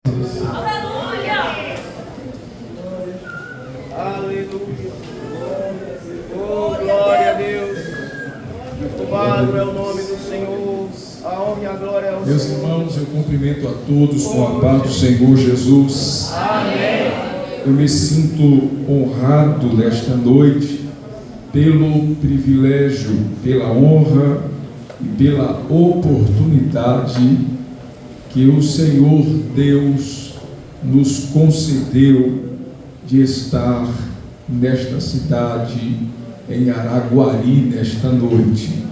Aleluia! Aleluia! Oh, glória a Deus! Louvado é o nome do Senhor, a honra e a glória ao Senhor. Meus irmãos, eu cumprimento a todos com a paz do Senhor Jesus. Amém! Eu me sinto honrado nesta noite pelo privilégio, pela honra e pela oportunidade que o Senhor Deus nos concedeu de estar nesta cidade, em Araguari, nesta noite.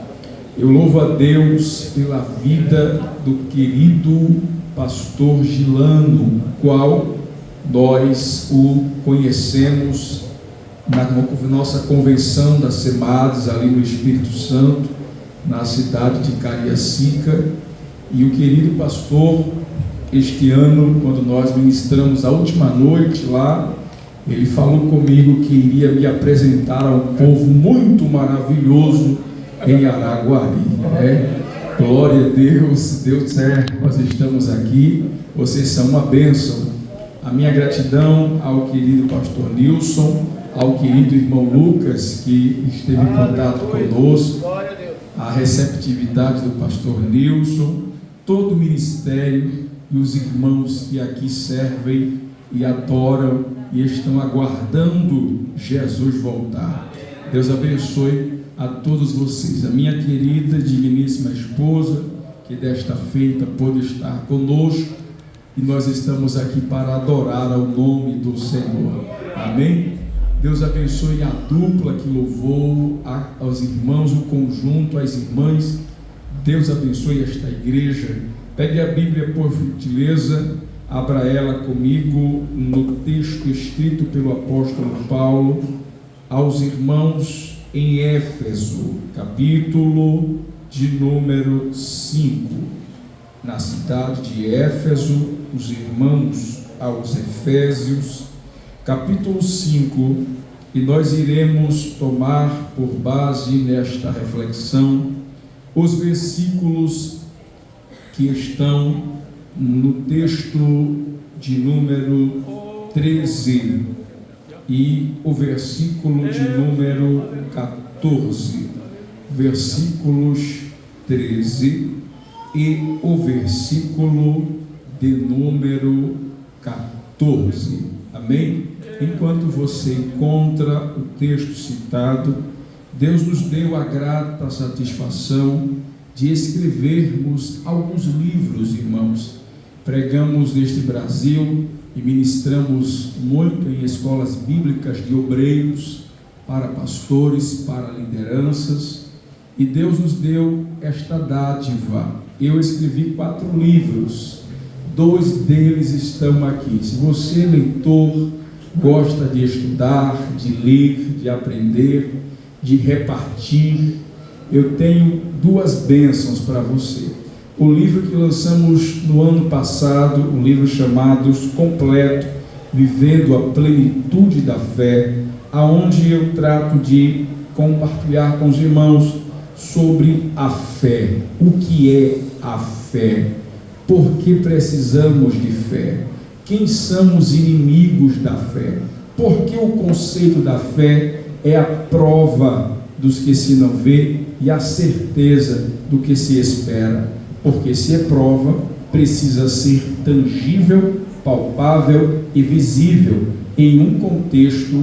Eu louvo a Deus pela vida do querido pastor Gilano, qual nós o conhecemos na nossa convenção das SEMADs, ali no Espírito Santo, na cidade de Cariacica. E o querido pastor, este ano, quando nós ministramos a última noite lá, ele falou comigo que iria me apresentar a um povo muito maravilhoso em Araguari, né? Glória a Deus, Deus certo, nós estamos aqui, vocês são uma bênção. A minha gratidão ao querido pastor Nilson, ao querido irmão Lucas, que esteve em contato conosco, a receptividade do pastor Nilson, todo o ministério e os irmãos que aqui servem e adoram e estão aguardando Jesus voltar. Deus abençoe a todos vocês. A minha querida, digníssima esposa, que desta feita pôde estar conosco, e nós estamos aqui para adorar ao nome do Senhor. Amém? Deus abençoe a dupla que louvou, aos irmãos, o conjunto, as irmãs. Deus abençoe esta igreja. Pegue a Bíblia, por gentileza, abra ela comigo no texto escrito pelo apóstolo Paulo aos irmãos em Éfeso, capítulo de número 5. Na cidade de Éfeso, os irmãos aos Efésios, capítulo 5, e nós iremos tomar por base nesta reflexão os versículos que estão no texto de número 13 e o versículo de número 14, versículos 13 e o versículo de número 14, amém? Enquanto você encontra o texto citado, Deus nos deu a grata satisfação de escrevermos alguns livros, irmãos. Pregamos neste Brasil e ministramos muito em escolas bíblicas de obreiros, para pastores, para lideranças, e Deus nos deu esta dádiva. Eu escrevi 4 livros, 2 deles estão aqui. Se você, leitor, gosta de estudar, de ler, de aprender, de repartir, eu tenho 2 bênçãos para você. O livro que lançamos no ano passado, um livro chamado Completo, Vivendo a Plenitude da Fé, aonde eu trato de compartilhar com os irmãos sobre a fé. O que é a fé? Por que precisamos de fé? Quem são os inimigos da fé? Porque o conceito da fé é a prova dos que se não vê e a certeza do que se espera. Porque se é prova, precisa ser tangível, palpável e visível em um contexto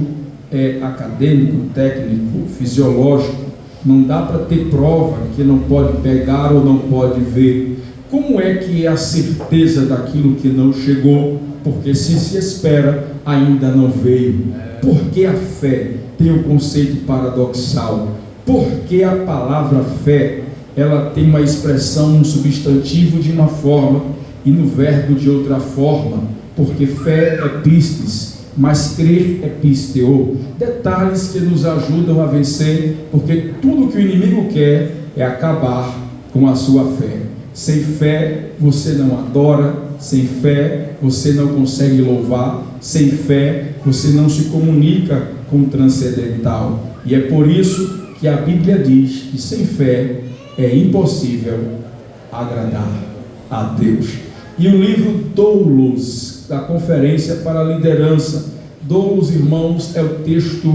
acadêmico, técnico, fisiológico. Não dá para ter prova que não pode pegar ou não pode ver. Como é que é a certeza daquilo que não chegou? Porque se espera, ainda não veio. Porque a fé tem um conceito paradoxal. Porque a palavra fé, ela tem uma expressão no substantivo de uma forma e no verbo de outra forma. Porque fé é pistes, mas crer é pisteo. Detalhes que nos ajudam a vencer, porque tudo que o inimigo quer é acabar com a sua fé. Sem fé você não adora, sem fé você não consegue louvar, sem fé você não se comunica com o transcendental. E é por isso que a Bíblia diz que sem fé é impossível agradar a Deus. E o livro Doulos, da Conferência para a Liderança. Doulos, irmãos, é o texto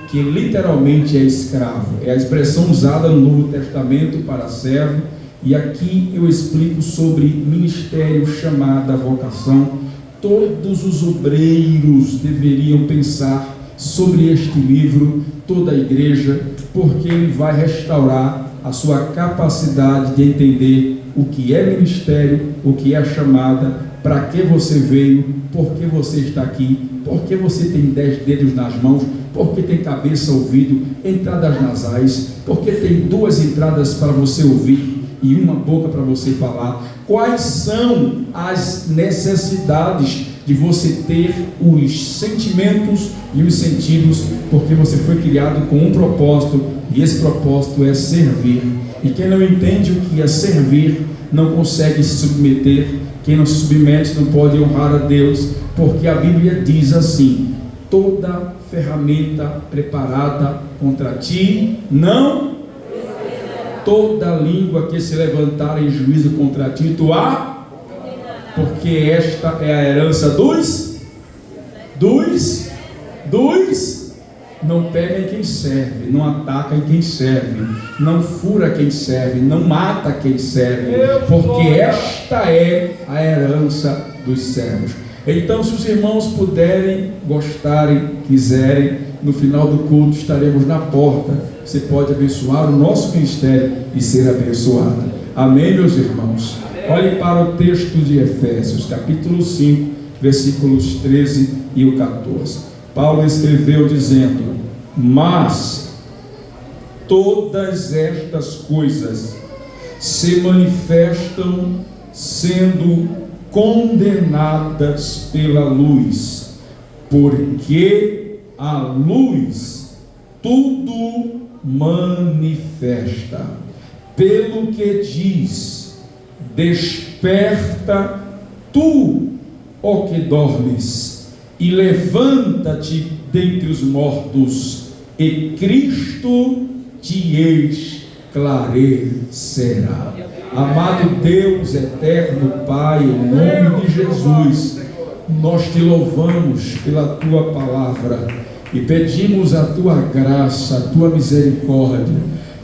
que literalmente é escravo. É a expressão usada no Novo Testamento para servo. E aqui eu explico sobre ministério, chamada, vocação. Todos os obreiros deveriam pensar sobre este livro, toda a igreja, porque ele vai restaurar a sua capacidade de entender o que é ministério, o que é a chamada, para que você veio, por que você está aqui, por que você tem 10 dedos nas mãos, por que tem cabeça, ouvido, entradas nasais, por que tem 2 entradas para você ouvir e uma boca para você falar. Quais são as necessidades de você ter os sentimentos e os sentidos, porque você foi criado com um propósito, e esse propósito é servir. E quem não entende o que é servir, não consegue se submeter. Quem não se submete não pode honrar a Deus, porque a Bíblia diz assim: toda ferramenta preparada contra ti não, toda língua que se levantar em juízo contra ti, tu a, porque esta é a herança dos, não pega em quem serve, não ataca em quem serve, não fura quem serve, não mata quem serve, porque esta é a herança dos servos. Então, se os irmãos puderem, gostarem, quiserem, no final do culto estaremos na porta. Você pode abençoar o nosso ministério e ser abençoado. Amém, meus irmãos? Olhe para o texto de Efésios, capítulo 5, versículos 13 e o 14. Paulo escreveu dizendo: mas todas estas coisas se manifestam sendo condenadas pela luz, porque a luz tudo manifesta. Pelo que diz: desperta tu, ó que dormes, e levanta-te dentre os mortos, e Cristo te esclarecerá. Amado Deus eterno, Pai, em nome de Jesus, nós te louvamos pela tua palavra e pedimos a tua graça, a tua misericórdia,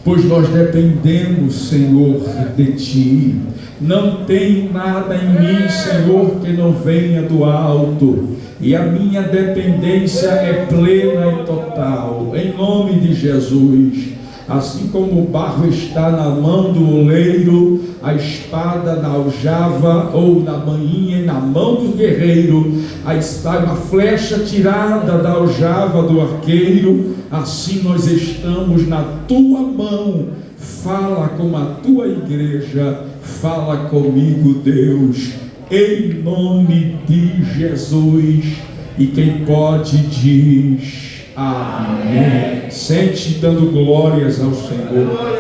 pois nós dependemos, Senhor, de ti. Não tem nada em mim, Senhor, que não venha do alto, e a minha dependência é plena e total, em nome de Jesus. Assim como o barro está na mão do oleiro, a espada na aljava ou na bainha na mão do guerreiro, a espada, uma flecha tirada da aljava do arqueiro, assim nós estamos na tua mão. Fala com a tua igreja, fala comigo, Deus, em nome de Jesus. E quem pode diz amém. Sente dando glórias ao Senhor.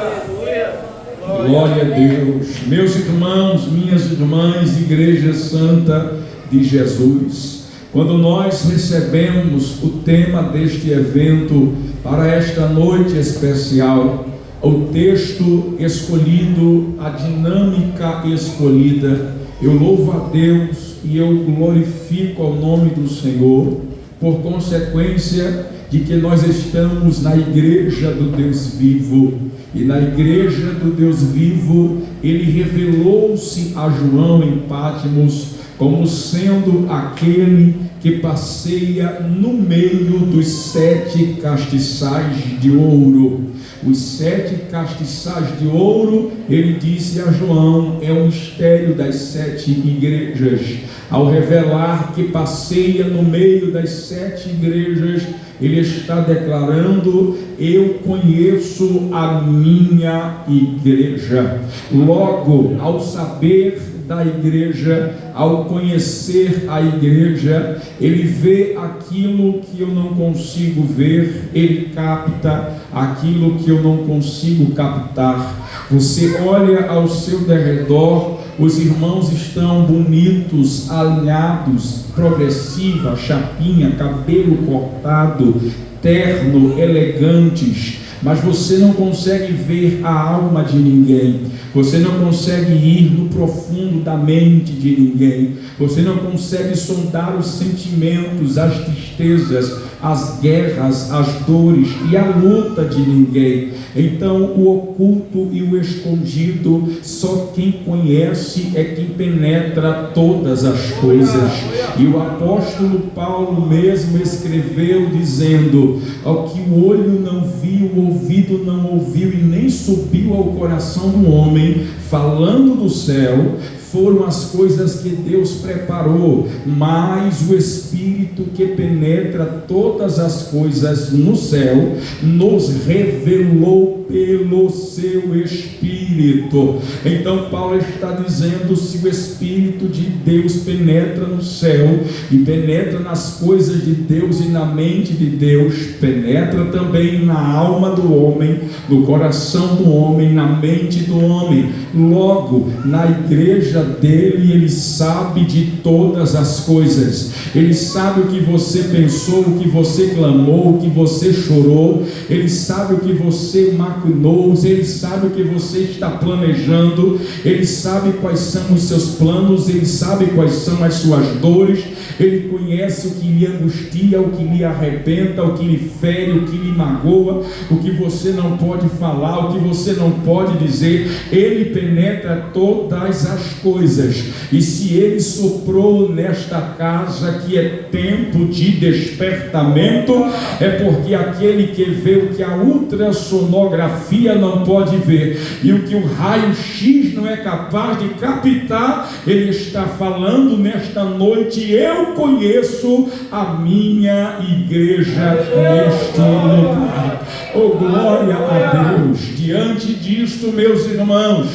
Glória a Deus. Meus irmãos, minhas irmãs, Igreja Santa de Jesus, quando nós recebemos o tema deste evento para esta noite especial, o texto escolhido, a dinâmica escolhida, eu louvo a Deus e eu glorifico ao nome do Senhor, por consequência de que nós estamos na igreja do Deus vivo, e na igreja do Deus vivo, ele revelou-se a João em Patmos como sendo aquele que passeia no meio dos 7 castiçais de ouro. Os 7 castiçais de ouro, ele disse a João, é o mistério das 7 igrejas. Ao revelar que passeia no meio das 7 igrejas, ele está declarando: eu conheço a minha igreja. Logo, ao saber da igreja, ao conhecer a igreja, ele vê aquilo que eu não consigo ver, ele capta aquilo que eu não consigo captar. Você olha ao seu derredor, os irmãos estão bonitos, alinhados, progressiva, chapinha, cabelo cortado, terno, elegantes, mas você não consegue ver a alma de ninguém. Você não consegue ir no profundo da mente de ninguém. Você não consegue sondar os sentimentos, as tristezas, as guerras, as dores e a luta de ninguém. Então, o oculto e o escondido, só quem conhece é quem penetra todas as coisas. E o apóstolo Paulo mesmo escreveu dizendo: ao que o olho não viu, o ouvido não ouviu e nem subiu ao coração do homem, falando do céu, foram as coisas que Deus preparou, mas o Espírito que penetra todas as coisas no céu, nos revelou pelo seu Espírito. Então Paulo está dizendo: se o Espírito de Deus penetra no céu e penetra nas coisas de Deus e na mente de Deus, penetra também na alma do homem, no coração do homem, na mente do homem. Logo, na igreja dele, ele sabe de todas as coisas. Ele sabe o que você pensou, o que você clamou, o que você chorou. Ele sabe o que você maquinou. Ele sabe o que você está planejando. Ele sabe quais são os seus planos. Ele sabe quais são as suas dores. Ele conhece o que lhe angustia, o que lhe arrebenta, o que lhe fere, o que lhe magoa, o que você não pode falar, o que você não pode dizer. Ele penetra todas as coisas. E se ele soprou nesta casa que é tempo de despertamento, é porque aquele que vê o que a ultrassonografia não pode ver e o que o raio-x não é capaz de captar, ele está falando nesta noite: eu conheço a minha igreja neste lugar. Oh, glória a Deus! Diante disto, meus irmãos,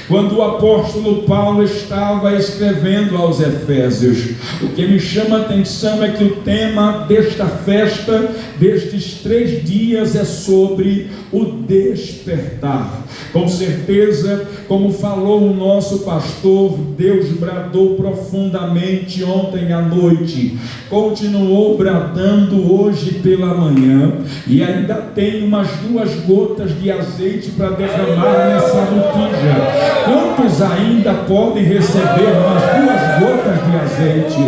quando o apóstolo Paulo estava escrevendo aos Efésios, o que me chama a atenção é que o tema desta festa, destes 3 dias, é sobre o despertar. Com certeza, como falou o nosso pastor, Deus bradou profundamente ontem à noite, continuou bradando hoje pela manhã, e ainda tem umas 2 gotas de azeite para derramar nessa botija. Quantos ainda podem receber umas 2 gotas de azeite?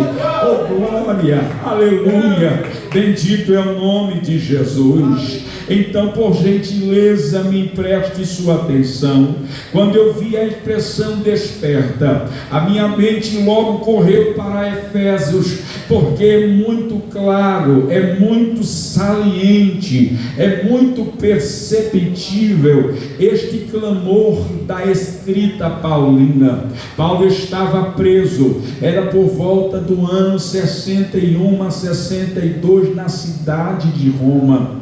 Oh, glória, aleluia, bendito é o nome de Jesus. Então, por gentileza, me empreste sua atenção. Quando eu vi a expressão desperta, a minha mente logo correu para Efésios, porque é muito claro, é muito saliente, é muito perceptível este clamor da escrita paulina. Paulo estava preso, era por volta do ano 61 a 62 na cidade de Roma.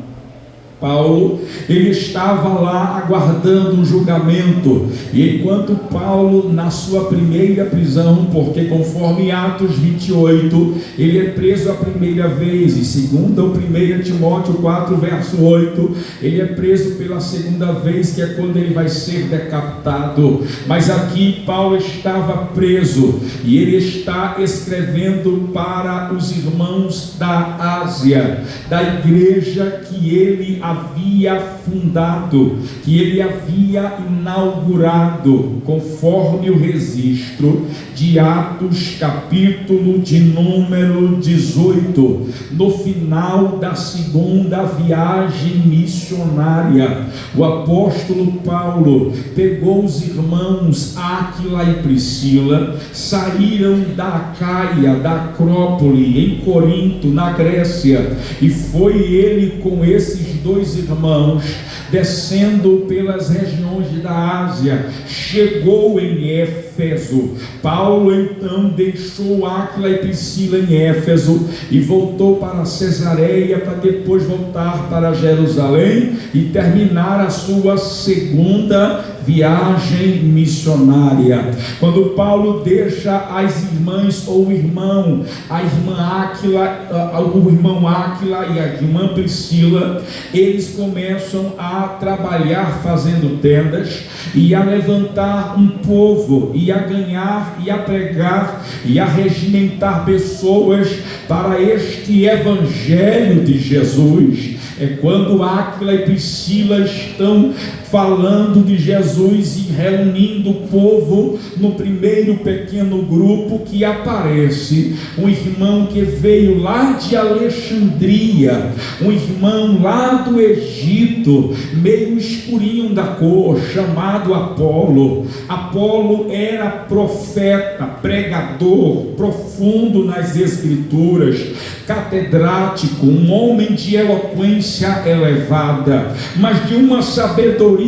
Paulo, ele estava lá aguardando um julgamento, e enquanto Paulo, na sua primeira prisão, porque conforme Atos 28, ele é preso a primeira vez, e segundo o 1 Timóteo 4, verso 8, ele é preso pela segunda vez, que é quando ele vai ser decapitado. Mas aqui Paulo estava preso, e ele está escrevendo para os irmãos da Ásia, da igreja que ele havia fundado, que ele havia inaugurado, conforme o registro de Atos, capítulo de número 18, no final da segunda viagem missionária. O apóstolo Paulo pegou os irmãos Áquila e Priscila, saíram da Acaia, da Acrópole, em Corinto, na Grécia, e foi ele com esses 2 irmãos, descendo pelas regiões da Ásia, chegou em Éfeso. Paulo então deixou Áquila e Priscila em Éfeso e voltou para Cesareia, para depois voltar para Jerusalém e terminar a sua segunda viagem missionária. Quando Paulo deixa as irmãs ou o irmão, a irmã Áquila, o irmão Áquila e a irmã Priscila, eles começam a trabalhar fazendo tendas e a levantar um povo e a ganhar e a pregar e a regimentar pessoas para este evangelho de Jesus. É quando Áquila e Priscila estão falando de Jesus e reunindo o povo no primeiro pequeno grupo, que aparece um irmão que veio lá de Alexandria, um irmão lá do Egito, meio escurinho da cor, chamado Apolo. Apolo era profeta, pregador, profundo nas escrituras, catedrático, um homem de eloquência elevada, mas de uma sabedoria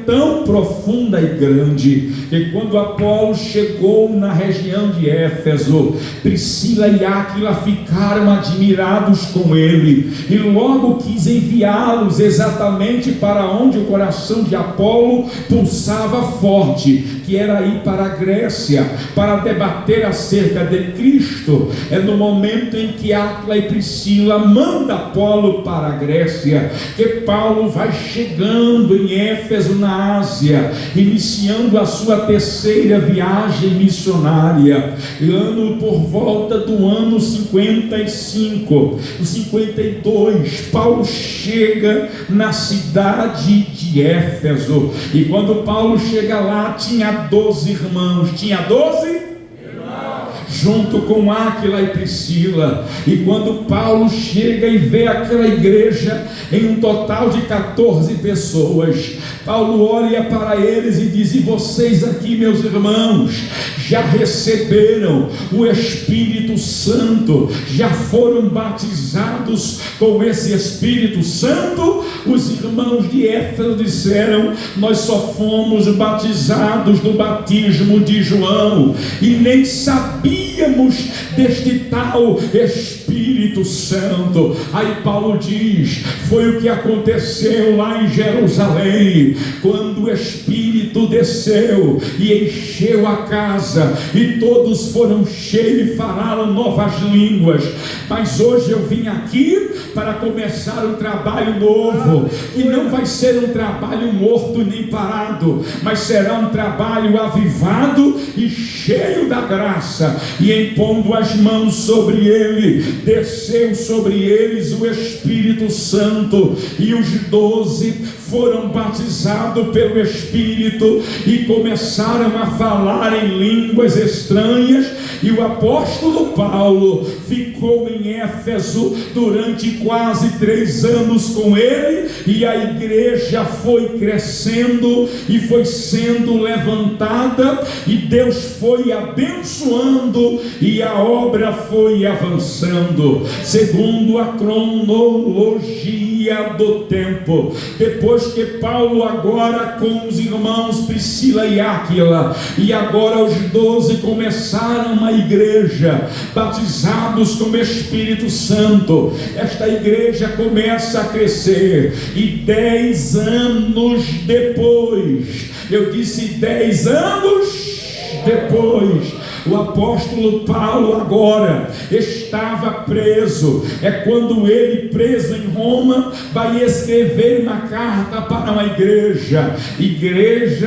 tão profunda e grande, que quando Apolo chegou na região de Éfeso, Priscila e Áquila ficaram admirados com ele, e logo quis enviá-los exatamente para onde o coração de Apolo pulsava forte, que era ir para a Grécia, para debater acerca de Cristo. É no momento em que Áquila e Priscila manda Apolo para a Grécia, que Paulo vai chegando em Éfeso, na Ásia, iniciando a sua terceira viagem missionária, por volta do ano 55, no 52, Paulo chega na cidade de Éfeso, e quando Paulo chega lá, tinha 12 irmãos, junto com Áquila e Priscila. E quando Paulo chega e vê aquela igreja em um total de 14 pessoas, Paulo olha para eles e diz: e vocês aqui, meus irmãos, já receberam o Espírito Santo? Já foram batizados com esse Espírito Santo? Os irmãos de Éfeso disseram: nós só fomos batizados no batismo de João, e nem sabíamos deste tal Espírito Santo. Aí Paulo diz: foi o que aconteceu lá em Jerusalém, quando o Espírito desceu e encheu a casa, e todos foram cheios e falaram novas línguas. Mas hoje eu vim aqui para começar um trabalho novo, que não vai ser um trabalho morto nem parado, mas será um trabalho avivado e cheio da graça. E impondo as mãos sobre ele, desceu sobre eles o Espírito Santo, e os 12 foram batizados pelo Espírito e começaram a falar em línguas estranhas. E o apóstolo Paulo ficou em Éfeso durante quase 3 anos com ele, e a igreja foi crescendo e foi sendo levantada, e Deus foi abençoando, e a obra foi avançando segundo a cronologia do tempo. Depois que Paulo, agora com os irmãos Priscila e Áquila, e agora os 12 começaram uma igreja, batizados com o Espírito Santo, esta igreja começa a crescer, e 10 anos depois, eu disse 10 anos depois, o apóstolo Paulo agora estava preso. É quando ele, preso em Roma, vai escrever uma carta para uma igreja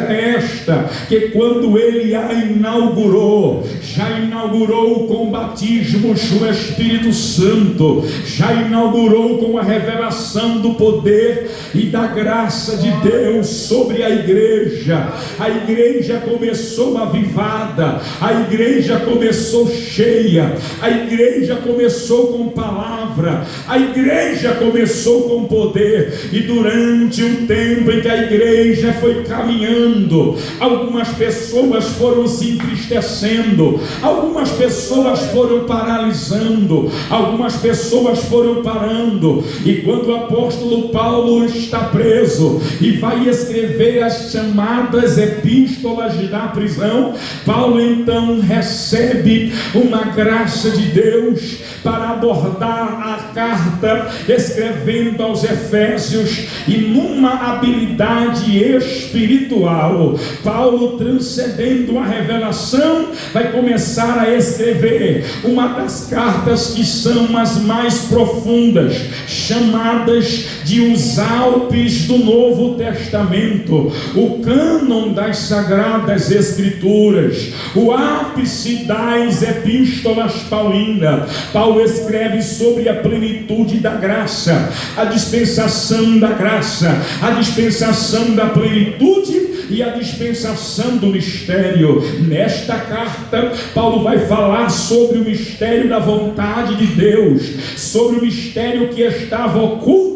esta que, quando ele a inaugurou, já inaugurou com batismos do Espírito Santo, já inaugurou com a revelação do poder e da graça de Deus sobre a igreja. A igreja começou avivada, a igreja começou cheia, a igreja começou com palavra, a igreja começou com poder. E durante um tempo em que a igreja foi caminhando, algumas pessoas foram se entristecendo, algumas pessoas foram paralisando, algumas pessoas foram parando. E quando o apóstolo Paulo está preso e vai escrever as chamadas epístolas da prisão, Paulo então recebe uma graça de Deus para abordar a carta, escrevendo aos Efésios, e numa habilidade espiritual, Paulo, transcendendo a revelação, vai começar a escrever uma das cartas que são as mais profundas, chamadas de os Alpes do Novo Testamento, o cânon das Sagradas Escrituras, o ápice Praticidais epístolas Paulina. Paulo escreve sobre a plenitude da graça, a dispensação da graça, a dispensação da plenitude e a dispensação do mistério. Nesta carta, Paulo vai falar sobre o mistério da vontade de Deus, sobre o mistério que estava oculto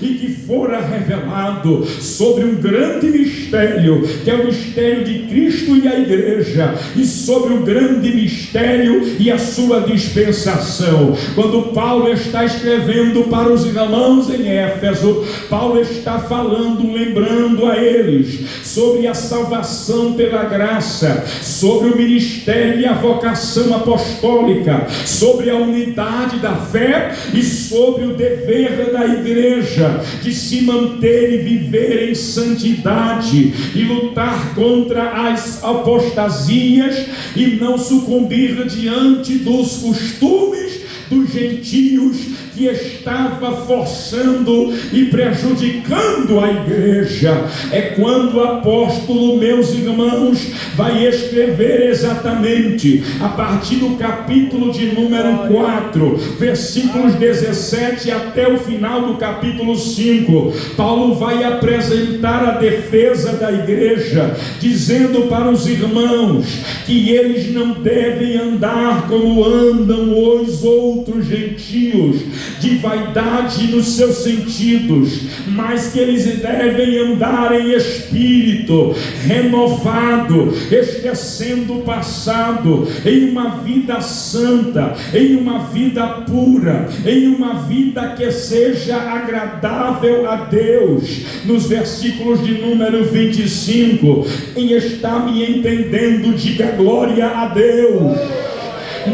e que fora revelado, sobre um grande mistério, que é o mistério de Cristo e a igreja, e sobre o grande mistério e a sua dispensação. Quando Paulo está escrevendo para os irmãos em Éfeso, Paulo está falando, lembrando a eles sobre a salvação pela graça, sobre o ministério e a vocação apostólica, sobre a unidade da fé e sobre o dever da igreja de se manter e viver em santidade e lutar contra as apostasias e não sucumbir diante dos costumes dos gentios que estava forçando e prejudicando a igreja. É quando o apóstolo, meus irmãos, vai escrever exatamente a partir do capítulo de número 4, versículos 17 até o final do capítulo 5. Paulo vai apresentar a defesa da igreja, dizendo para os irmãos que eles não devem andar como andam os outros gentios, de vaidade nos seus sentidos, mas que eles devem andar em espírito renovado, esquecendo o passado, em uma vida santa, em uma vida pura, em uma vida que seja agradável a Deus. Nos versículos de número 25, quem está me entendendo, diga glória a Deus.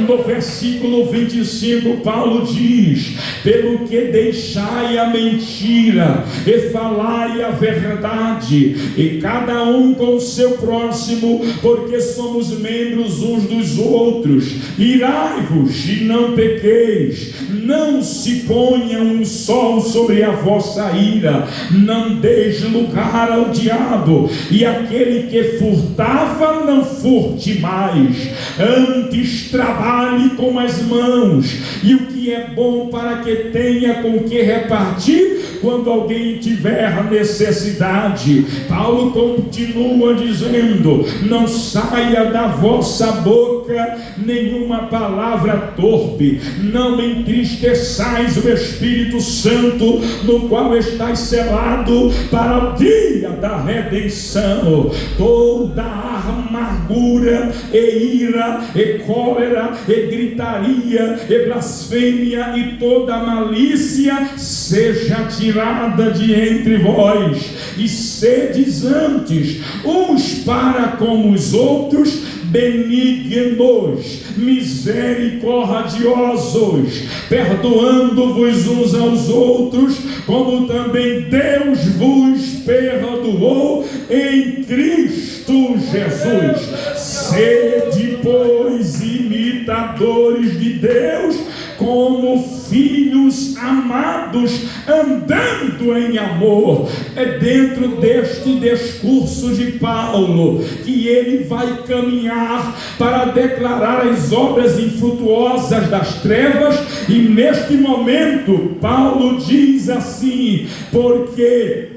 No versículo 25, Paulo diz: pelo que deixai a mentira e falai a verdade, e cada um com o seu próximo, porque somos membros uns dos outros. Irai-vos e não pequeis, não se ponha um sol sobre a vossa ira, não deis lugar ao diabo, e aquele que furtava não furte mais, antes trabalhe com as mãos, e o que é bom para que tenha com que repartir quando alguém tiver necessidade. Paulo continua dizendo: não saia da vossa boca nenhuma palavra torpe, não entristeçais o Espírito Santo, no qual estáis selado para o dia da redenção. Toda amargura e ira e cólera e gritaria e blasfêmia e toda malícia seja tirada de entre vós, e sedes antes uns para com os outros benignos, misericordiosos, perdoando-vos uns aos outros, como também Deus vos perdoou em Cristo Jesus. Sede, pois, imitadores de Deus, como filhos amados, andando em amor. É dentro deste discurso de Paulo que ele vai caminhar para declarar as obras infrutuosas das trevas, e neste momento Paulo diz assim: porque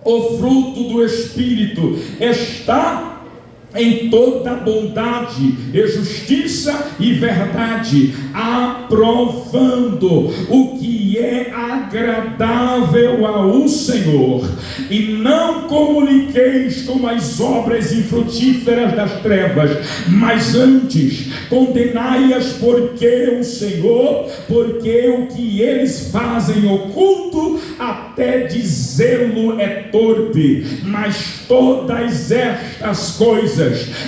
o fruto do Espírito está em toda bondade e justiça e verdade, aprovando o que é agradável ao Senhor, e não comuniqueis com as obras infrutíferas das trevas, mas antes condenai-as, porque o Senhor, porque o que eles fazem oculto, até dizê-lo é torpe. Mas todas estas coisas,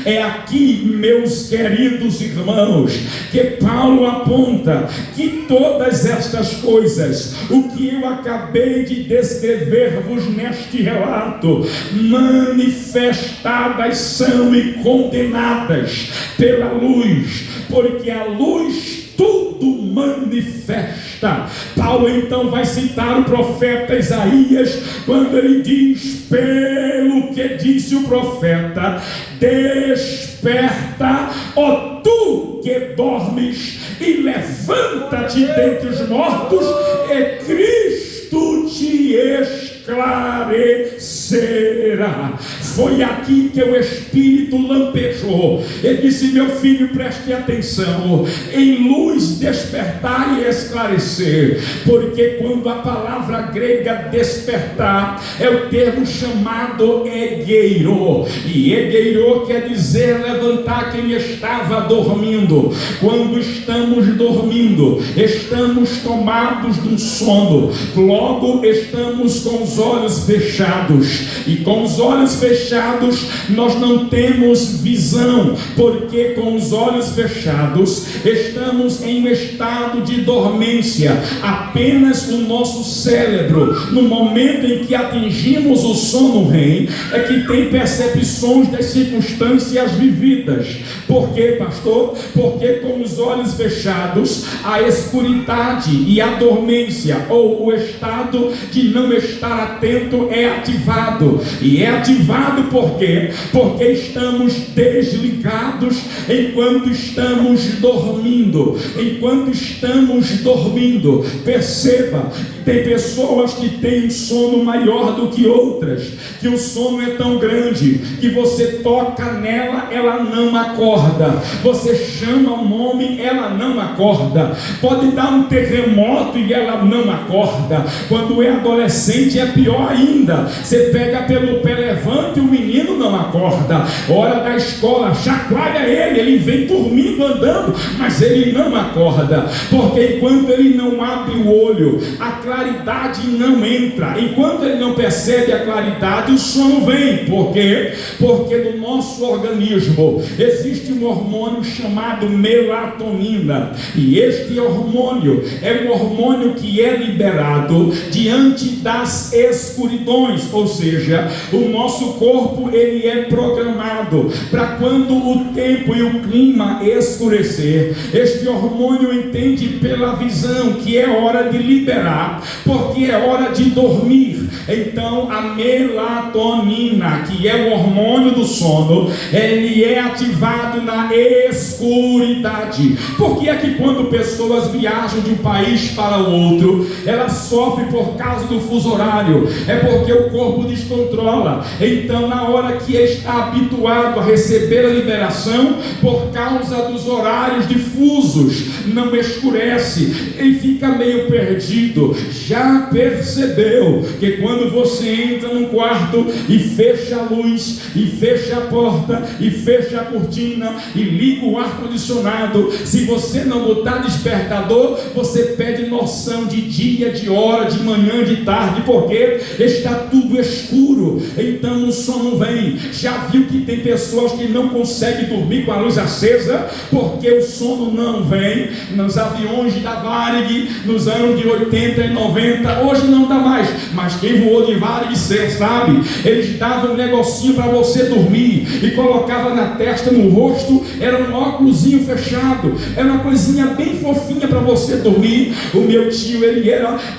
é aqui, meus queridos irmãos, que Paulo aponta que todas estas coisas, o que eu acabei de descrever-vos neste relato, manifestadas são e condenadas pela luz, porque a luz tudo manifesta. Paulo então vai citar o profeta Isaías, quando ele diz: pelo que disse o profeta, desperta, ó tu que dormes, e levanta-te dentre os mortos, e Cristo te esclarecerá. Foi aqui que o Espírito lampejou. Ele disse: meu filho, preste atenção, em luz despertar e esclarecer, porque quando a palavra grega despertar é o termo chamado egeiro, e egeiro quer dizer levantar quem estava dormindo. Quando estamos dormindo, estamos tomados de um sono, logo estamos com os olhos fechados, e com os olhos fechados nós não temos visão, porque com os olhos fechados estamos em um estado de dormência. Apenas o nosso cérebro, no momento em que atingimos o sono REM, é que tem percepções das circunstâncias vividas. Por quê, pastor? Porque com os olhos fechados a escuridade e a dormência, ou o estado de não estar atento, é ativado. E é ativado por quê? Porque estamos desligados enquanto estamos dormindo. Enquanto estamos dormindo, perceba, tem pessoas que têm um sono maior do que outras, que o sono é tão grande que você toca nela, ela não acorda. Você chama o nome, ela não acorda. Pode dar um terremoto e ela não acorda. Quando é adolescente é pior ainda. Você pega pelo pé, levanta e o menino não acorda. Hora da escola, chacoalha ele, ele vem dormindo, andando, mas ele não acorda, porque enquanto ele não abre o olho, a claridade não entra. Enquanto ele não percebe a claridade, o sono vem. Por quê? Porque no nosso organismo existe um hormônio chamado melatonina, e este hormônio é um hormônio que é liberado diante das escuridões, ou seja, o nosso corpo ele é programado para quando o tempo e o clima escurecer, este hormônio entende pela visão que é hora de liberar, porque é hora de dormir. Então a melatonina, que é o hormônio do sono, ele é ativado na escuridade. Por que é que quando pessoas viajam de um país para o outro, elas sofrem por causa do fuso horário? É porque o corpo descontrola. Então na hora que está habituado a receber a liberação, por causa dos horários difusos, não escurece, ele fica meio perdido. Já percebeu que quando você entra num quarto e fecha a luz, e fecha a porta, e fecha a cortina, e liga o ar-condicionado, se você não botar despertador, você perde noção de dia, de hora, de manhã, de tarde, porque está tudo escuro, então o sono vem. Já viu que tem pessoas que não conseguem dormir com a luz acesa, porque o sono não vem? Nos aviões da Varig, nos anos de 80 e 90, hoje não dá mais, mas quem voou de Varig sabe, eles davam um negocinho para você dormir, e colocava na testa, no rosto, era um óculosinho fechado, era uma coisinha bem fofinha para você dormir. O meu tio, ele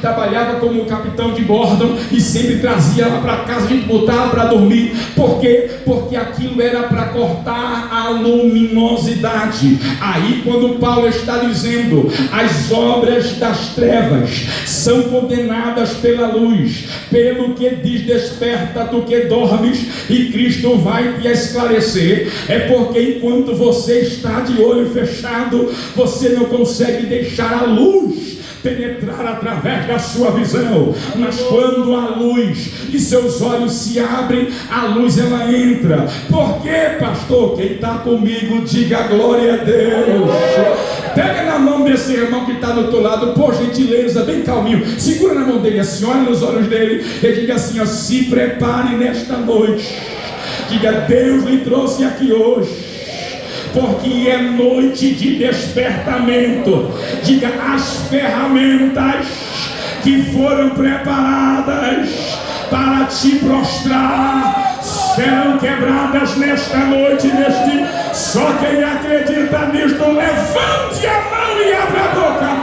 trabalhava como capitão de bordo, e sempre trazia lá para casa, a gente botava para dormir. Por quê? Porque aquilo era para cortar a luminosidade. Aí quando Paulo está dizendo, as obras das trevas são condenadas pela luz, pelo que diz, desperta tu que dormes, e Cristo vai te esclarecer, é porque enquanto você está de olho fechado, você não consegue deixar a luz penetrar através da sua visão. Mas quando a luz de seus olhos se abre, a luz ela entra. Por quê, pastor? Quem está comigo, diga glória a Deus. Pega na mão desse irmão que está do outro lado, por gentileza, bem calminho, segura na mão dele assim, olha nos olhos dele e diga assim, ó, se prepare nesta noite. Diga, Deus lhe trouxe aqui hoje, porque é noite de despertamento. Diga, as ferramentas que foram preparadas para te prostrar serão quebradas nesta noite, neste Só quem acredita nisto, levante a mão e abra a boca.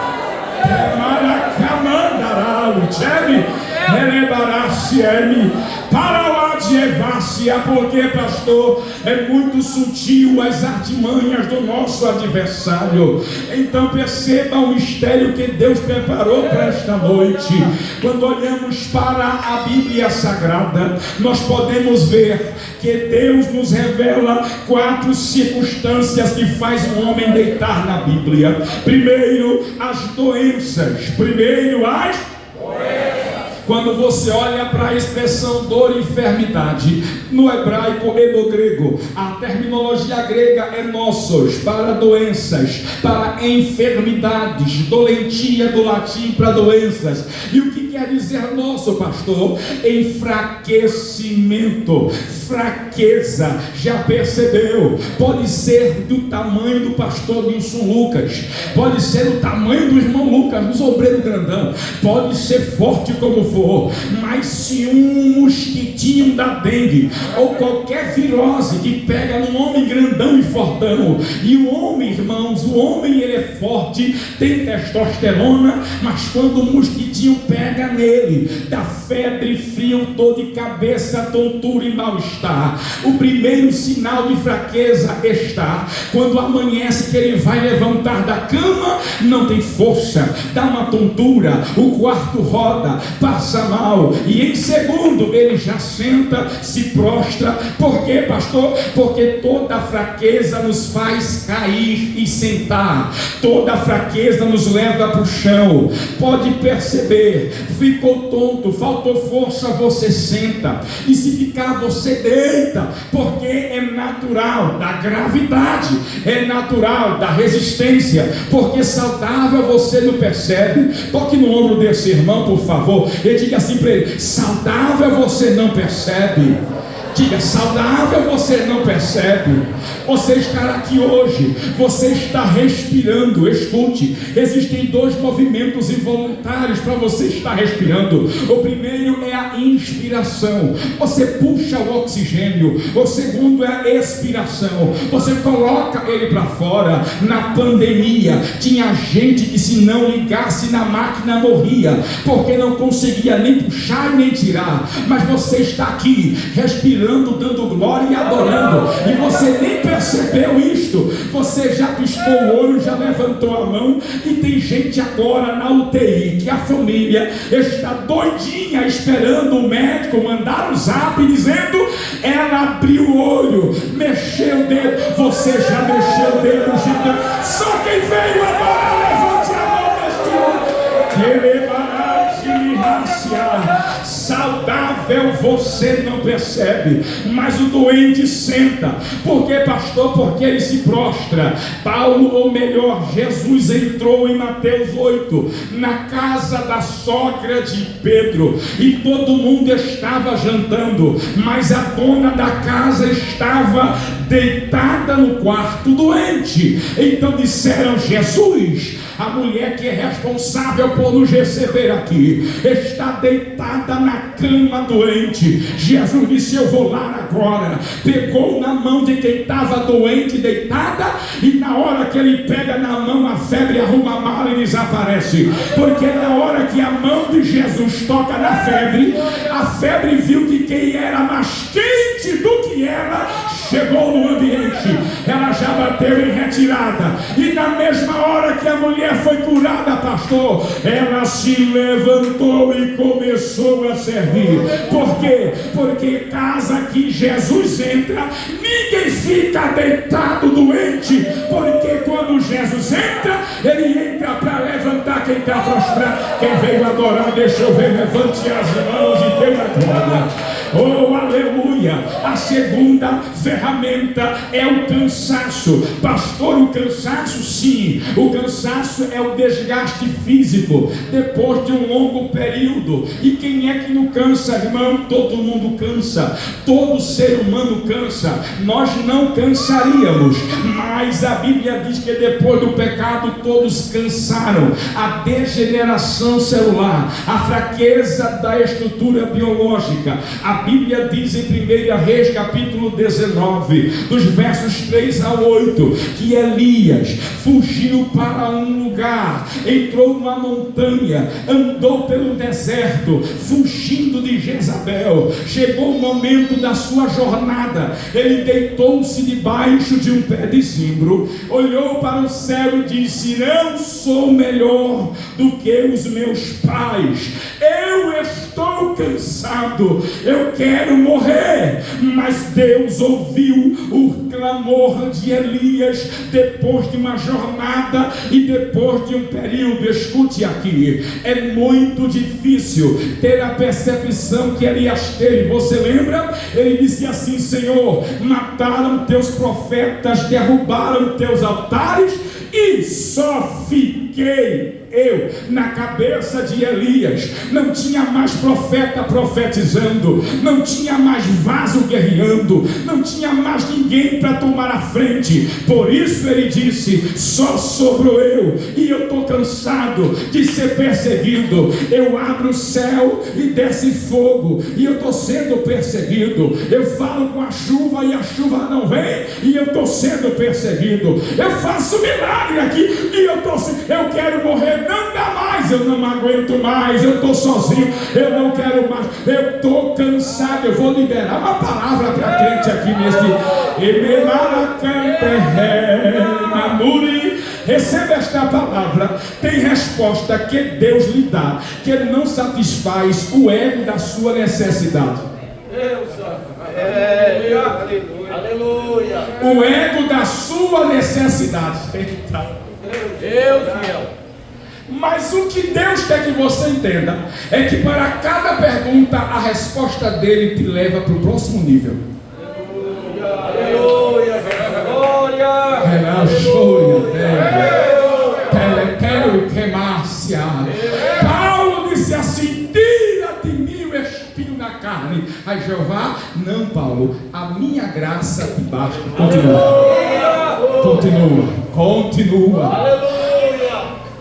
Para o adjevácia, porque, pastor, é muito sutil as artimanhas do nosso adversário. Então perceba o mistério que Deus preparou para esta noite. Quando olhamos para a Bíblia Sagrada, nós podemos ver que Deus nos revela 4 circunstâncias que faz um homem deitar na Bíblia. Primeiro, as doenças. Quando você olha para a expressão dor e enfermidade, no hebraico e no grego, a terminologia grega é nossos, para doenças, para enfermidades, dolentia do latim para doenças. E o que quer dizer nosso, pastor? Enfraquecimento, fraqueza. Já percebeu? Pode ser do tamanho do pastor Nilson Lucas, pode ser do tamanho do irmão Lucas, do sobreiro grandão, pode ser forte como for, mas se um mosquitinho da dengue ou qualquer virose que pega num homem grandão e fortão, e o homem, irmãos, o homem ele é forte, tem testosterona, mas quando o mosquitinho pega nele, dá febre, frio, dor de cabeça, tontura e mal-estar. O primeiro sinal de fraqueza está quando amanhece que ele vai levantar da cama, não tem força, dá uma tontura, o quarto roda, passa mal, e em segundo ele já senta, se prostra. Por quê, pastor? Porque toda fraqueza nos faz cair e sentar, toda fraqueza nos leva para o chão. Pode perceber, ficou tonto, faltou força, você senta, e se ficar você deita, porque é natural da gravidade, é natural da resistência, porque saudável você não percebe. Toque no ombro desse irmão, por favor, e diga assim para ele: saudável você não percebe. Diga: saudável você não percebe. Você está aqui hoje, você está respirando. Escute, existem 2 movimentos involuntários para você estar respirando. O primeiro é a inspiração, você puxa o oxigênio. O segundo é a expiração, você coloca ele para fora. Na pandemia tinha gente que se não ligasse na máquina morria, porque não conseguia nem puxar nem tirar. Mas você está aqui respirando, dando glória e adorando, e você nem percebeu isto. Você já piscou o olho, já levantou a mão, e tem gente agora na UTI que a família está doidinha esperando o médico mandar o zap dizendo: ela abriu o olho, mexeu o dedo. Você já mexeu o dedo, gigante. Só quem veio agora, levante a mão neste homem. Saudável você não percebe, mas o doente senta. Por quê, pastor? Porque ele se prostra. Paulo, ou melhor, Jesus entrou em Mateus 8 na casa da sogra de Pedro, e todo mundo estava jantando, mas a dona da casa estava deitada no quarto doente. Então disseram: Jesus, a mulher que é responsável por nos receber aqui está deitada na cama doente. Jesus disse: eu vou lá agora. Pegou na mão de quem estava doente, deitada, e na hora que ele pega na mão, a febre arruma a mala e desaparece. Porque na hora que a mão de Jesus toca na febre, a febre viu que quem era mais quente do que ela chegou no ambiente. Ela já bateu em retirada, e na mesma hora que a mulher foi curada, pastor, ela se levantou e começou a servir. Por quê? Porque casa que Jesus entra, ninguém fica deitado doente, porque quando Jesus entra, ele entra para levantar quem está prostrado. Quem veio adorar, deixa eu ver, levante as mãos e dê a glória. Oh, aleluia! A segunda ferramenta é o cansaço. Pastor, o cansaço, sim, o cansaço é o desgaste físico depois de um longo período. E quem é que não cansa, irmão? Todo mundo cansa, todo ser humano cansa. Nós não cansaríamos, mas a Bíblia diz que depois do pecado todos cansaram. A degeneração celular, a fraqueza da estrutura biológica, a Bíblia diz em 1 Reis capítulo 19, dos versos 3 a 8, que Elias fugiu para um lugar, entrou numa montanha, andou pelo deserto, fugindo de Jezabel. Chegou o momento da sua jornada, ele deitou-se debaixo de um pé de zimbro, olhou para o céu e disse: não sou melhor do que os meus pais, eu estou cansado, eu quero morrer. Mas Deus ouviu o clamor de Elias depois de uma jornada e depois de um período. Escute aqui, é muito difícil ter a percepção que Elias teve. Você lembra? Ele disse assim: Senhor, mataram teus profetas, derrubaram teus altares e só fiquei eu. Na cabeça de Elias não tinha mais profeta profetizando, não tinha mais vaso guerreando, não tinha mais ninguém para tomar a frente. Por isso ele disse: só sobrou eu, e eu estou cansado de ser perseguido. Eu abro o céu e desce fogo, e eu estou sendo perseguido. Eu falo com a chuva e a chuva não vem, e eu estou sendo perseguido. Eu faço milagre aqui e eu quero morrer. Não dá mais, eu não aguento mais, eu estou sozinho, eu não quero mais, eu estou cansado. Eu vou liberar uma palavra para crente aqui neste. Receba esta palavra. Tem resposta que Deus lhe dá, que Ele não satisfaz o ego da sua necessidade. Aleluia. O ego da sua necessidade. Deus fiel. Mas o que Deus quer que você entenda é que para cada pergunta a resposta dele te leva para o próximo nível. Aleluia. Glória. Paulo disse assim: tira de mim o espinho na carne. Aí Jeová: não, Paulo, a minha graça te basta. Continua.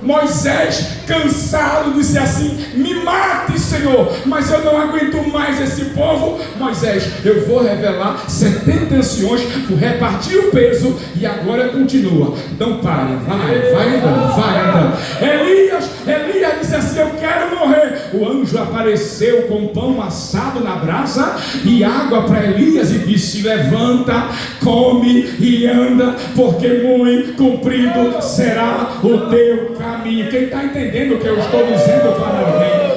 Moisés, cansado, disse assim: me mate, Senhor, mas eu não aguento mais esse povo. Moisés: eu vou revelar 70 anciões, vou repartir o peso, e agora continua. Não pare, vai andando. Elias disse assim: eu quero morrer. O anjo apareceu com pão assado na brasa e água para Elias e disse: levanta, come e anda, porque muito comprido será o teu caminho. Quem está entendendo o que eu estou dizendo para alguém?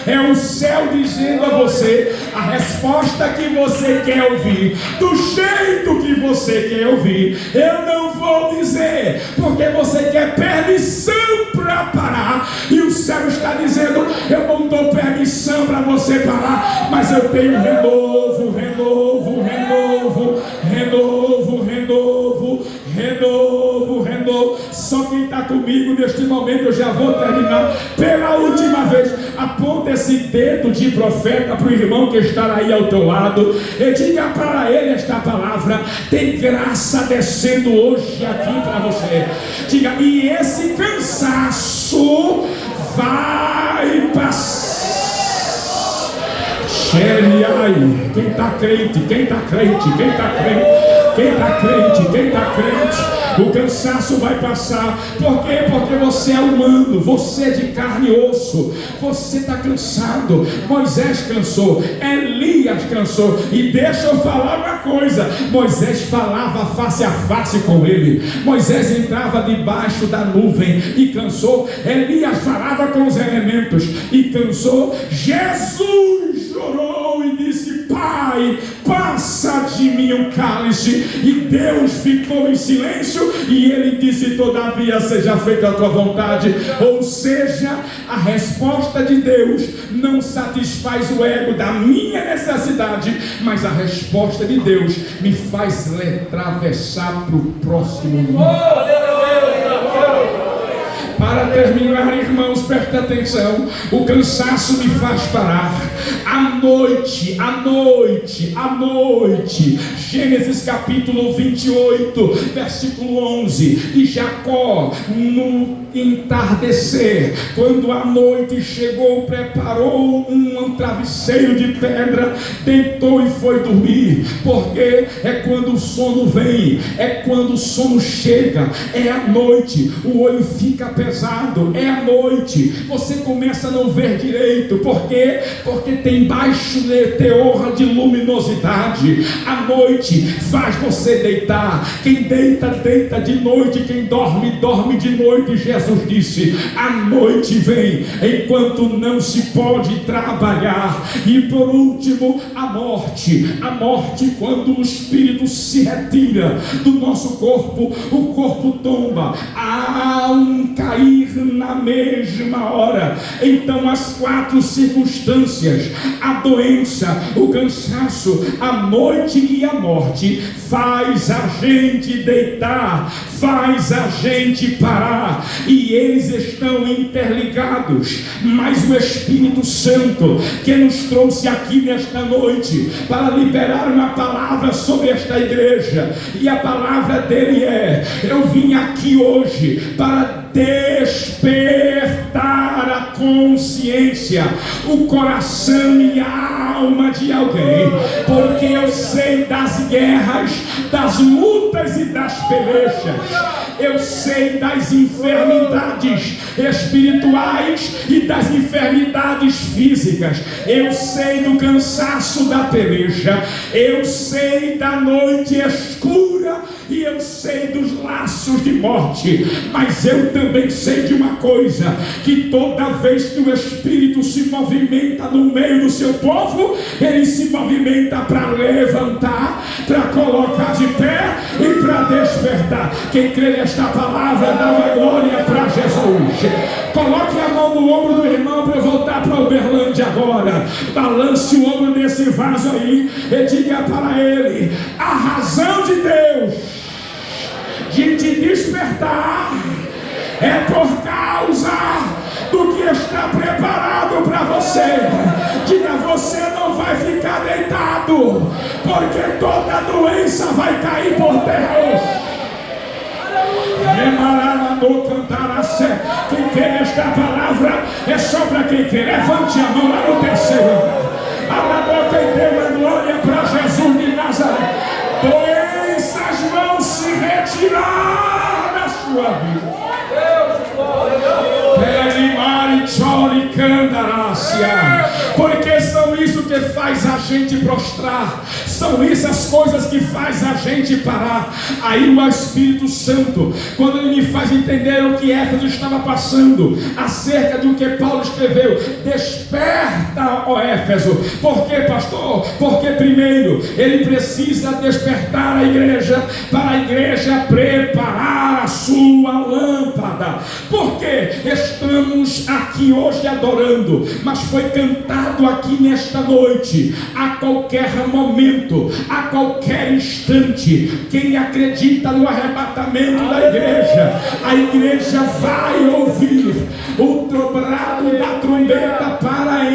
É o céu dizendo a você a resposta que você quer ouvir, do jeito que você quer ouvir. Eu não vou dizer, porque você quer permissão para parar, e o céu está dizendo: eu não dou permissão para você parar, mas eu tenho renovo. Só quem está comigo neste momento, eu já vou terminar pela última vez. Aponta esse dedo de profeta para o irmão que está aí ao teu lado e diga para ele esta palavra: tem graça descendo hoje aqui para você. Diga: e esse cansaço vai passar. Quem está crente, o cansaço vai passar. Por quê? Porque você é humano, você é de carne e osso, você está cansado. Moisés cansou, Elias cansou. E deixa eu falar uma coisa: Moisés falava face a face com ele, Moisés entrava debaixo da nuvem e cansou. Elias falava com os elementos e cansou. Jesus chorou e disse: Pai, passa de mim o cálice. E Deus ficou em silêncio e ele disse: todavia seja feita a tua vontade. Ou seja, a resposta de Deus não satisfaz o ego da minha necessidade, mas a resposta de Deus me faz atravessar para o próximo nível. Para terminar, irmãos, preste atenção. O cansaço me faz parar. À noite, Gênesis capítulo 28, versículo 11. E Jacó, no entardecer, quando a noite chegou, preparou um travesseiro de pedra, deitou e foi dormir. Porque é quando o sono vem, é quando o sono chega, é à noite, o olho fica pesado, é à noite, você começa a não ver direito. Por quê? Porque tem baixo teor de luminosidade. A noite faz você deitar. Quem deita, deita de noite. Quem dorme, dorme de noite. Jesus disse: a noite vem enquanto não se pode trabalhar. E por último, a morte. A morte, quando o espírito se retira do nosso corpo, o corpo tomba. Há um cair na mesma hora. Então as 4 circunstâncias, a doença, o cansaço, a noite e a morte, faz a gente deitar, faz a gente parar, e eles estão interligados. Mas o Espírito Santo, que nos trouxe aqui nesta noite para liberar uma palavra sobre esta igreja, e a palavra dele é: eu vim aqui hoje para despertar a consciência, o coração e a alma de alguém, porque eu sei das guerras, das lutas e das pelejas, eu sei das enfermidades espirituais e das enfermidades físicas, eu sei do cansaço da peleja, eu sei da noite escura e eu sei dos laços de morte. Mas eu também sei de uma coisa, que toda vez que o Espírito se movimenta no meio do seu povo, ele se movimenta para levantar, para colocar de pé e para despertar. Quem crê nesta palavra, dá uma glória para Jesus. Coloque a mão no ombro do irmão para eu voltar para Uberlândia agora. Balance o ombro desse vaso aí e diga para ele: a razão de Deus de te despertar é por causa do que está preparado para você. Diga: você não vai ficar deitado, porque toda doença vai cair por terra. Quem quer esta palavra é só para quem quer. Levante a mão lá no terceiro. Abra a boca e dê uma glória para Jesus de Nazaré. Doenças vão se retirar da sua vida. Porque são isso que faz a gente prostrar, são essas coisas que faz a gente parar. Aí o Espírito Santo, quando ele me faz entender o que Éfeso estava passando acerca do que Paulo escreveu: desperta, ó Éfeso. Por quê, pastor? Porque primeiro ele precisa despertar a igreja, para a igreja preparar a sua lâmpada. Porque estamos aqui hoje adorando, mas foi cantado aqui nesta noite: a qualquer momento, a qualquer instante, quem acredita no arrebatamento da igreja, a igreja vai ouvir o brado da trombeta para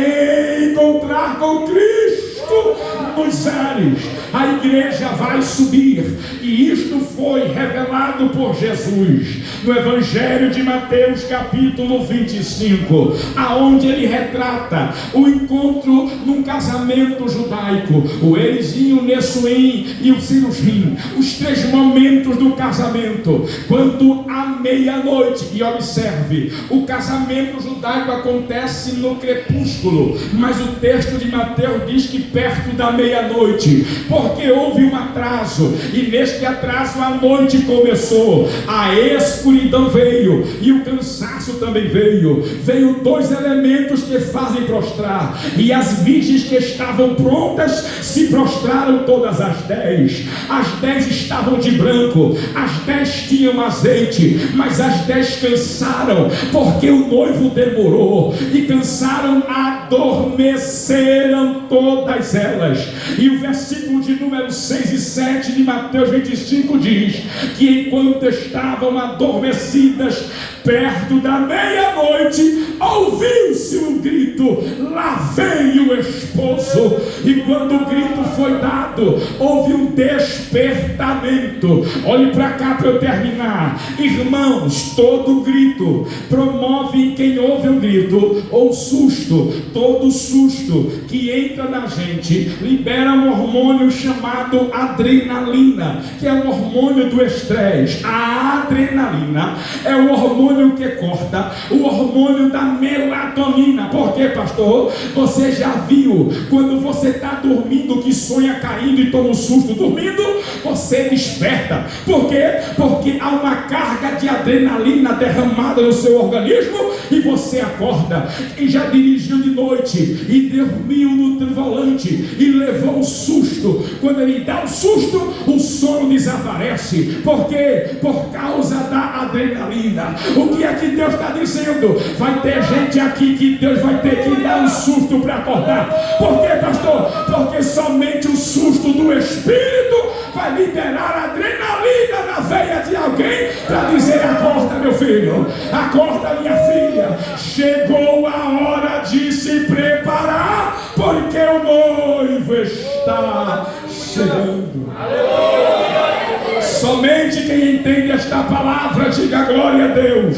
encontrar com Cristo nos ares. A igreja vai subir, e isto foi revelado por Jesus no Evangelho de Mateus capítulo 25, aonde ele retrata o encontro num casamento judaico: o Erizinho, o Nessuim e o Cirujim, os 3 momentos do casamento. Quando à meia-noite, e observe, o casamento judaico acontece no crepúsculo, mas o texto de Mateus diz que perto da meia-noite, porque houve um atraso, e neste atraso a noite começou, a escuridão veio e o cansaço também veio. Veio 2 elementos que fazem prostrar, e as virgens que estavam prontas se prostraram todas as 10. As 10 estavam de branco, as 10 tinham azeite, mas as 10 cansaram, porque o noivo demorou, e cansaram, adormeceram todas elas. E o versículo de número 6 e 7 de Mateus 25 diz que enquanto estavam adormecidas, perto da meia-noite, ouviu-se um grito: lá vem o esposo. E quando o grito foi dado, houve um despertamento. Olhe para cá para eu terminar. Irmãos, todo grito promove em quem ouve um grito ou susto. Todo susto que entra na gente libera um hormônio chamado adrenalina, que é um hormônio do estresse. A adrenalina é o hormônio que corta o hormônio da melatonina. Por quê, pastor? Você já viu quando você está dormindo que sonha caindo e toma um susto dormindo? Você desperta. Por quê? Porque há uma carga de adrenalina derramada no seu organismo e você acorda. Quem já dirigiu de noite e dormiu no volante e levou um susto, quando ele dá um susto, o sono desaparece. Por quê? Por causa da adrenalina. O que é que Deus está dizendo? Vai ter gente aqui que Deus vai ter que dar um susto para acordar. Por quê, pastor? Porque somente o susto do Espírito vai liberar adrenalina na veia de alguém para dizer: acorda, meu filho, acorda, minha filha, chegou a hora de se preparar, porque o noivo está chegando. Somente quem entende esta palavra diga glória a Deus.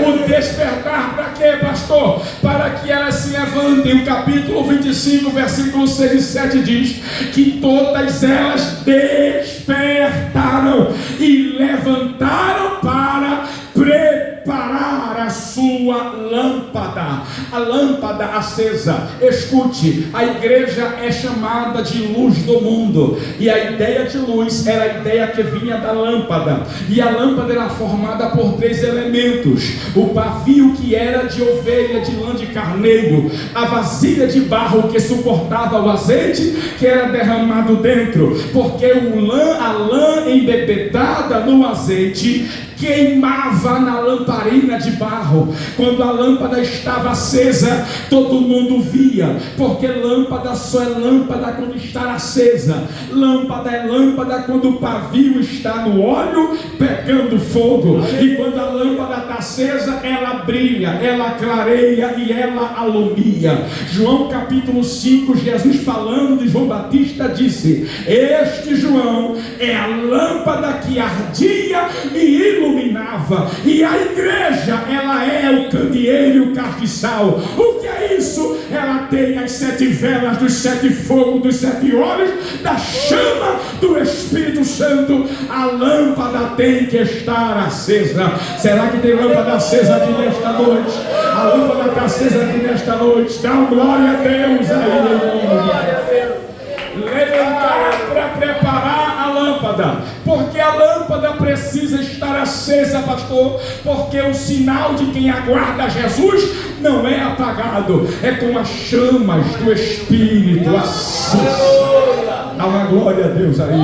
O despertar para quê, pastor? Para que elas se levantem. O capítulo 25, versículo 6 e 7 diz que todas elas despertaram e levantaram para preparar a sua lâmpada. A lâmpada acesa. Escute, a igreja é chamada de luz do mundo, e a ideia de luz era a ideia que vinha da lâmpada, e a lâmpada era formada por 3 elementos: o pavio, que era de ovelha, de lã de carneiro; a vasilha de barro que suportava o azeite que era derramado dentro, porque a lã embebedada no azeite queimava na lamparina de barro. Quando a lâmpada estava acesa, todo mundo via, porque lâmpada só é lâmpada quando está acesa. Lâmpada é lâmpada quando o pavio está no óleo pegando fogo. E quando a lâmpada está acesa, ela brilha, ela clareia e ela alumia. João capítulo 5, Jesus falando de João Batista disse: este João é a lâmpada que ardia e iluminava, e a igreja, ela é o candeeiro e o castiçal. O que é isso? Ela tem as 7 velas dos 7 fogos, dos 7 olhos, da chama do Espírito Santo. A lâmpada tem que estar acesa. Será que tem lâmpada acesa aqui nesta noite? A lâmpada está acesa aqui nesta noite. Dá uma glória a Deus aí. Levantar para preparar a lâmpada. Porque a lâmpada precisa estar acesa, pastor, porque o sinal de quem aguarda Jesus não é apagado, é com as chamas do Espírito acesas. Dá uma glória a Deus aí.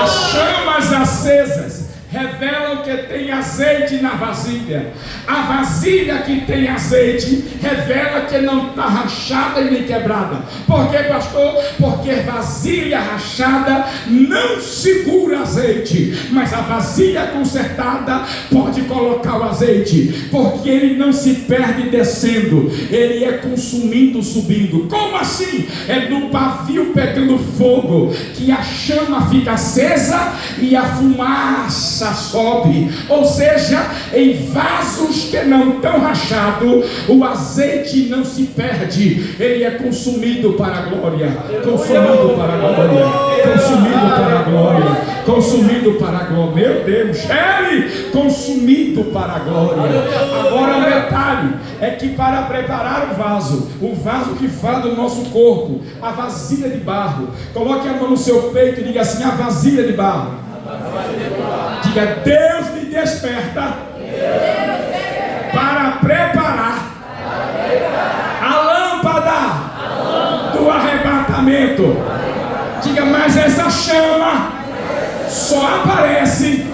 As chamas acesas revelam que tem azeite na vasilha. A vasilha que tem azeite revela que não está rachada e nem quebrada. Por quê, pastor? Porque vasilha rachada não segura azeite, mas a vasilha consertada pode colocar o azeite, porque ele não se perde descendo, ele é consumindo subindo. Como assim? É no pavio pegando fogo que a chama fica acesa e a fumaça sobe. Ou seja, em vasos que não estão rachados, o azeite não se perde, ele é consumido para a glória, consumido para a glória, consumido para a glória, consumido para a glória. Meu Deus, ele consumido para a glória. Agora o detalhe é que para preparar o vaso que fala do nosso corpo, a vasilha de barro, coloque a mão no seu peito e diga assim: a vasilha de barro. Diga: Deus me desperta para preparar a lâmpada do arrebatamento. Diga: mas essa chama só aparece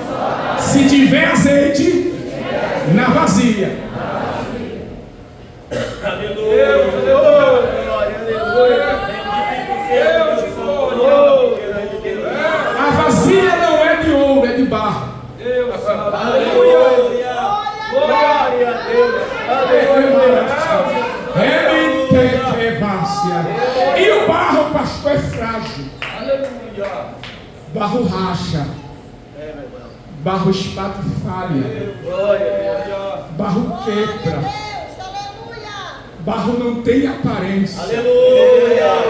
se tiver azeite na vasilha. Aleluia. barro racha, barro espatifalha, barro quebra, barro não tem aparência. Aleluia!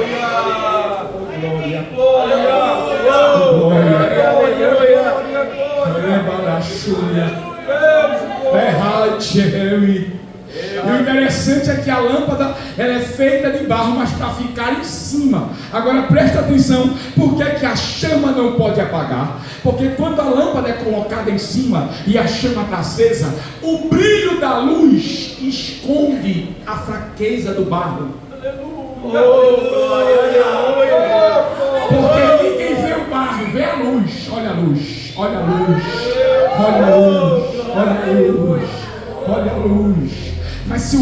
Glória. E o interessante é que a lâmpada ela é feita de barro, mas para ficar em cima. Agora presta atenção, por que é que a chama não pode apagar? Porque quando a lâmpada é colocada em cima e a chama está acesa, o brilho da luz esconde a fraqueza do barro. Porque ninguém vê o barro, vê a luz. Olha a luz, olha a luz, olha a luz, olha a luz, olha a luz. Mas se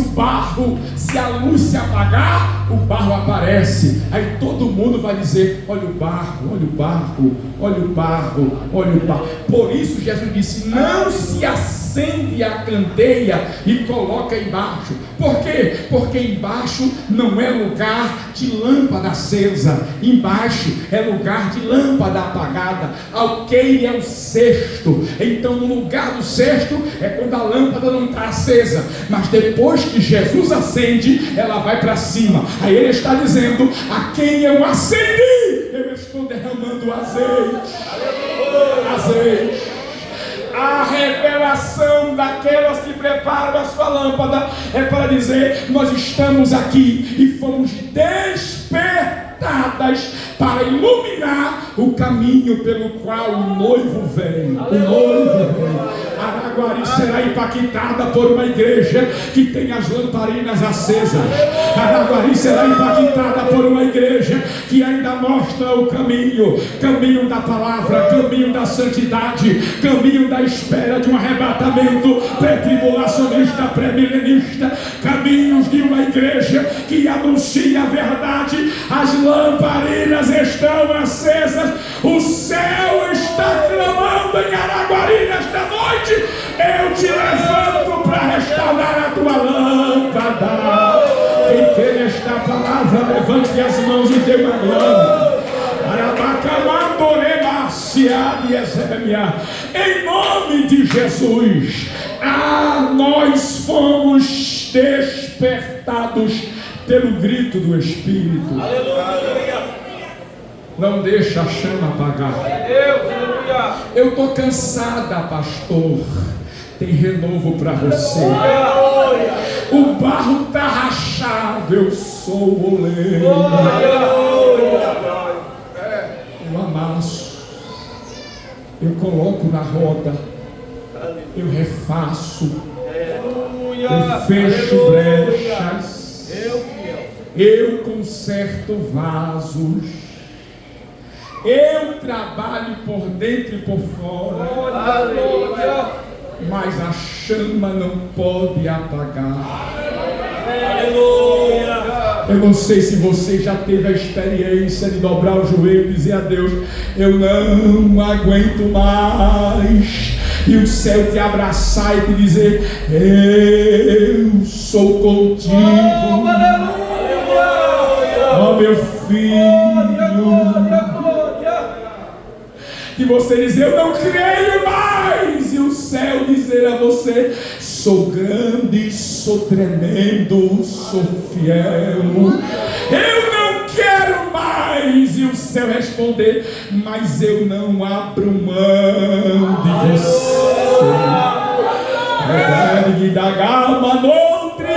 a luz se apagar, o barro aparece. Aí todo mundo vai dizer: olha o barro, olha o barro, olha o barro, olha o barro. Por isso Jesus disse: não se acende a candeia e coloca embaixo. Por quê? Porque embaixo não é lugar de lâmpada acesa. Embaixo é lugar de lâmpada apagada. Alqueire é o cesto. Então no lugar do cesto é quando a lâmpada não está acesa. Mas depois que Jesus acende, ela vai para cima. Aí ele está dizendo: a quem eu acendi, eu estou derramando azeite. Azeite. A revelação daquelas que preparam a sua lâmpada é para dizer: nós estamos aqui e fomos despertadas para iluminar o caminho pelo qual o noivo vem. O noivo vem. Araguari será impactada por uma igreja que tem as lamparinas acesas. Araguari será impactada por uma igreja que ainda mostra o caminho da palavra, caminho da santidade, caminho da espera de um arrebatamento pré-tribulacionista, pré-milenista, caminhos de uma igreja que anuncia a verdade. As lamparinas estão acesas, o céu está clamando em Araguari nesta noite: eu te levanto para restaurar a tua lâmpada. Quem crê nesta palavra, levante as mãos e dê uma glória. Em nome de Jesus, nós fomos despertados pelo grito do Espírito. Aleluia. Não deixa a chama apagar. Eu estou cansada, pastor. Tem renovo para você. O barro está rachado, eu sou o oleiro. Eu amasso, eu coloco na roda, eu refaço, eu fecho brechas, eu conserto vasos, eu trabalho por dentro e por fora, mas a chama não pode apagar. Eu não sei se você já teve a experiência de dobrar o joelho e dizer a Deus: eu não aguento mais, e o céu te abraçar e te dizer: eu sou contigo, ó meu filho. E você dizer: eu não creio mais, e o céu dizer a você: sou grande, sou tremendo, sou fiel. Eu não quero mais, e o céu responder: mas eu não abro mão de você. Verdade da gama noutre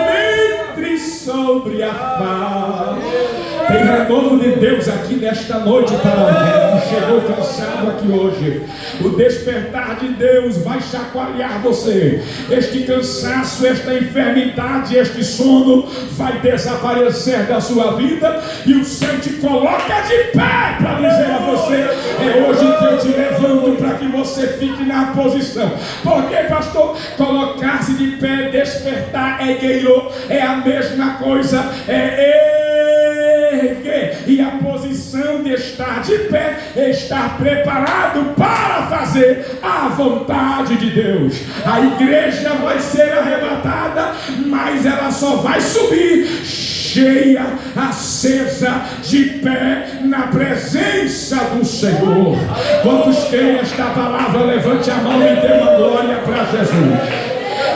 sobre a face. Tem renovo de Deus aqui nesta noite para alguém que chegou cansado aqui hoje. O despertar de Deus vai chacoalhar você. Este cansaço, esta enfermidade, este sono vai desaparecer da sua vida, e o céu te coloca de pé para dizer a você: é hoje que eu te levanto para que você fique na posição. Porque, pastor, colocar-se de pé, despertar, é a mesma coisa, e a posição de estar de pé é estar preparado para fazer a vontade de Deus. A igreja vai ser arrebatada, mas ela só vai subir cheia, acesa, de pé na presença do Senhor. Quantos creem esta palavra? Levante a mão e dê uma glória para Jesus.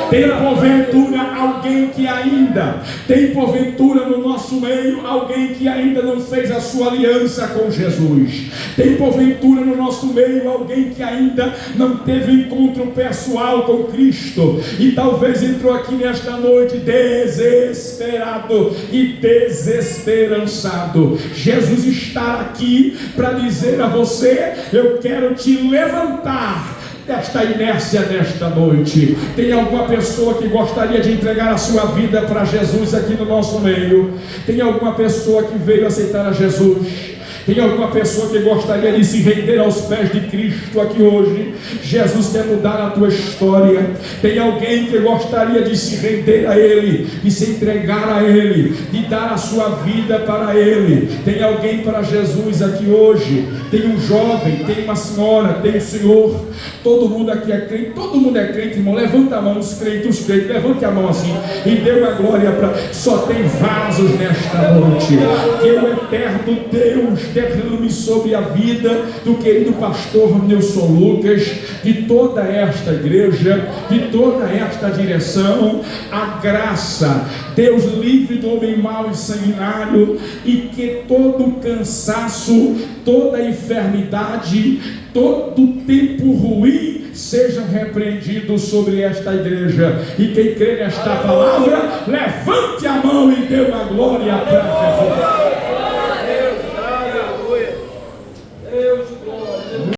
Tem porventura alguém que ainda, tem porventura no nosso meio alguém que ainda não fez a sua aliança com Jesus? Tem porventura no nosso meio alguém que ainda não teve encontro pessoal com Cristo e talvez entrou aqui nesta noite desesperado e desesperançado? Jesus está aqui para dizer a você: eu quero te levantar desta inércia nesta noite. Tem alguma pessoa que gostaria de entregar a sua vida para Jesus aqui no nosso meio? Tem alguma pessoa que veio aceitar a Jesus? Tem alguma pessoa que gostaria de se render aos pés de Cristo aqui hoje? Jesus quer mudar a tua história. Tem alguém que gostaria de se render a Ele, de se entregar a Ele, de dar a sua vida para Ele? Tem alguém para Jesus aqui hoje? Tem um jovem, tem uma senhora, tem um senhor. Todo mundo aqui é crente, todo mundo é crente, irmão. Levanta a mão, os crentes, levante a mão assim e dê uma glória para. Só tem vasos nesta noite. Que o eterno Deus derrame sobre a vida do querido pastor Nilson Lucas, de toda esta igreja, de toda esta direção, a graça. Deus livre do homem mau e sanguinário, e que todo cansaço, toda enfermidade, todo tempo ruim sejam repreendidos sobre esta igreja. E quem crê nesta palavra, levante a mão e dê uma glória para Jesus.